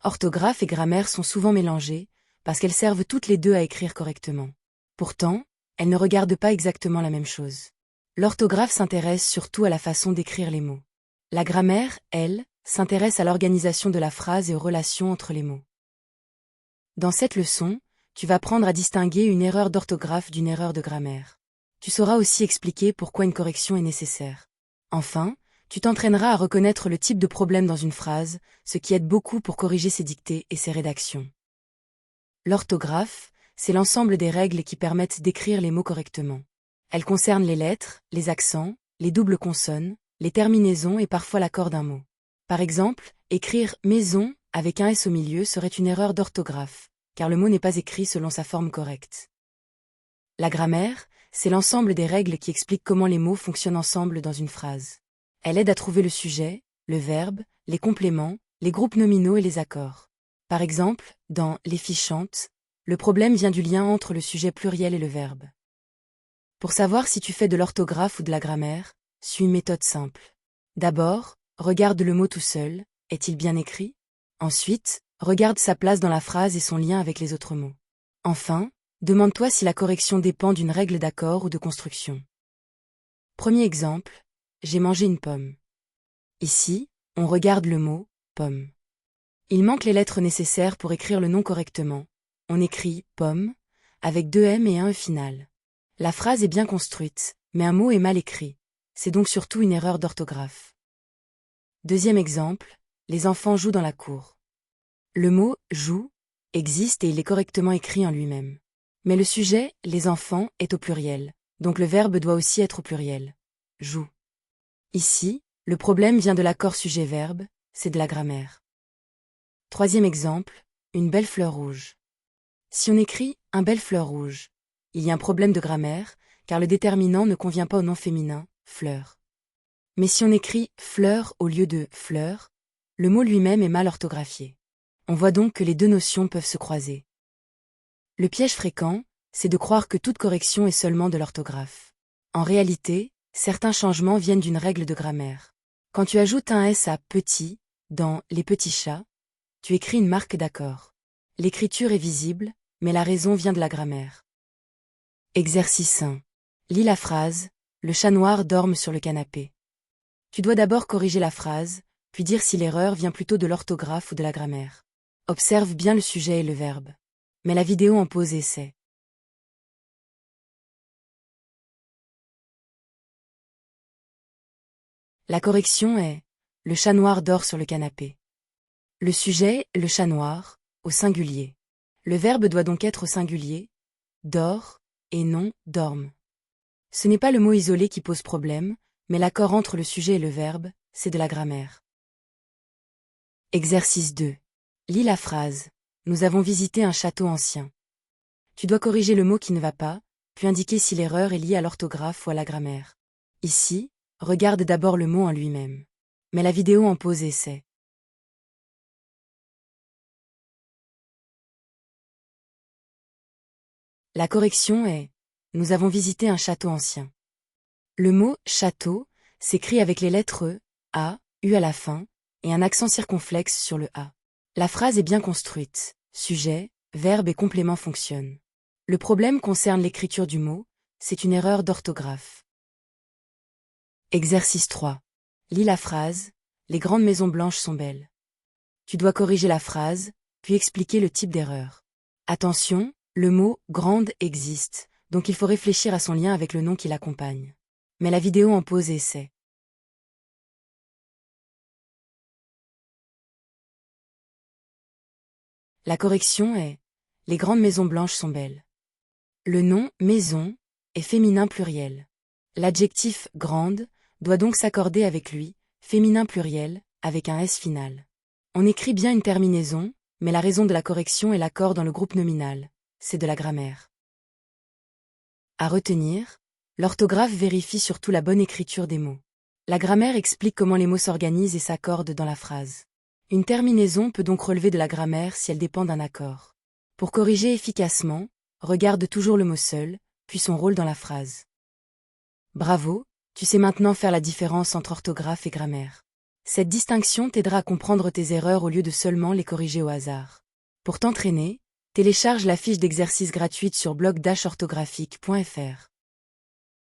Orthographe et grammaire sont souvent mélangées, parce qu'elles servent toutes les deux à écrire correctement. Pourtant, elles ne regardent pas exactement la même chose. L'orthographe s'intéresse surtout à la façon d'écrire les mots. La grammaire, elle, s'intéresse à l'organisation de la phrase et aux relations entre les mots. Dans cette leçon, tu vas apprendre à distinguer une erreur d'orthographe d'une erreur de grammaire. Tu sauras aussi expliquer pourquoi une correction est nécessaire. Enfin, tu t'entraîneras à reconnaître le type de problème dans une phrase, ce qui aide beaucoup pour corriger ses dictées et ses rédactions. L'orthographe, c'est l'ensemble des règles qui permettent d'écrire les mots correctement. Elles concernent les lettres, les accents, les doubles consonnes, les terminaisons et parfois l'accord d'un mot. Par exemple, écrire « maison » avec un S au milieu serait une erreur d'orthographe, car le mot n'est pas écrit selon sa forme correcte. La grammaire, c'est l'ensemble des règles qui expliquent comment les mots fonctionnent ensemble dans une phrase. Elle aide à trouver le sujet, le verbe, les compléments, les groupes nominaux et les accords. Par exemple, dans « les filles chantent », le problème vient du lien entre le sujet pluriel et le verbe. Pour savoir si tu fais de l'orthographe ou de la grammaire, suis une méthode simple. D'abord, regarde le mot tout seul, est-il bien écrit? Ensuite, regarde sa place dans la phrase et son lien avec les autres mots. Enfin, demande-toi si la correction dépend d'une règle d'accord ou de construction. Premier exemple, j'ai mangé une pomme. Ici, on regarde le mot « pomme ». Il manque les lettres nécessaires pour écrire le nom correctement. On écrit « pomme » avec 2 M et un E final. La phrase est bien construite, mais un mot est mal écrit. C'est donc surtout une erreur d'orthographe. Deuxième exemple, les enfants jouent dans la cour. Le mot « joue » existe et il est correctement écrit en lui-même. Mais le sujet « les enfants » est au pluriel, donc le verbe doit aussi être au pluriel. Joue. Ici, le problème vient de l'accord sujet-verbe, c'est de la grammaire. Troisième exemple, une belle fleur rouge. Si on écrit « un belle fleur rouge », il y a un problème de grammaire, car le déterminant ne convient pas au nom féminin, fleur. Mais si on écrit « fleur » au lieu de « fleur », le mot lui-même est mal orthographié. On voit donc que les deux notions peuvent se croiser. Le piège fréquent, c'est de croire que toute correction est seulement de l'orthographe. En réalité, certains changements viennent d'une règle de grammaire. Quand tu ajoutes un S à « petit » dans « les petits chats », tu écris une marque d'accord. L'écriture est visible, mais la raison vient de la grammaire. Exercice 1. Lis la phrase « Le chat noir dorme sur le canapé ». Tu dois d'abord corriger la phrase, puis dire si l'erreur vient plutôt de l'orthographe ou de la grammaire. Observe bien le sujet et le verbe. Mets la vidéo en pause et essaie. La correction est « Le chat noir dort sur le canapé ». Le sujet, le chat noir, au singulier. Le verbe doit donc être au singulier, dort, et non dorme. Ce n'est pas le mot isolé qui pose problème, mais l'accord entre le sujet et le verbe, c'est de la grammaire. Exercice 2. Lis la phrase. Nous avons visité un château ancien. Tu dois corriger le mot qui ne va pas, puis indiquer si l'erreur est liée à l'orthographe ou à la grammaire. Ici, regarde d'abord le mot en lui-même. Mets la vidéo en pause et essaie. La correction est « Nous avons visité un château ancien ». Le mot « château » s'écrit avec les lettres E, A, U à la fin, et un accent circonflexe sur le A. La phrase est bien construite. Sujet, verbe et complément fonctionnent. Le problème concerne l'écriture du mot, c'est une erreur d'orthographe. Exercice 3. Lis la phrase « Les grandes maisons blanches sont belles ». Tu dois corriger la phrase, puis expliquer le type d'erreur. Attention, le mot « grande » existe, donc il faut réfléchir à son lien avec le nom qui l'accompagne. Mets la vidéo en pause et essaie. La correction est « Les grandes maisons blanches sont belles ». Le nom « maison » est féminin pluriel. L'adjectif « grande » doit donc s'accorder avec lui, féminin pluriel, avec un S final. On écrit bien une terminaison, mais la raison de la correction est l'accord dans le groupe nominal. C'est de la grammaire. À retenir, l'orthographe vérifie surtout la bonne écriture des mots. La grammaire explique comment les mots s'organisent et s'accordent dans la phrase. Une terminaison peut donc relever de la grammaire si elle dépend d'un accord. Pour corriger efficacement, regarde toujours le mot seul, puis son rôle dans la phrase. Bravo, tu sais maintenant faire la différence entre orthographe et grammaire. Cette distinction t'aidera à comprendre tes erreurs au lieu de seulement les corriger au hasard. Pour t'entraîner, télécharge la fiche d'exercice gratuite sur blog-orthographique.fr.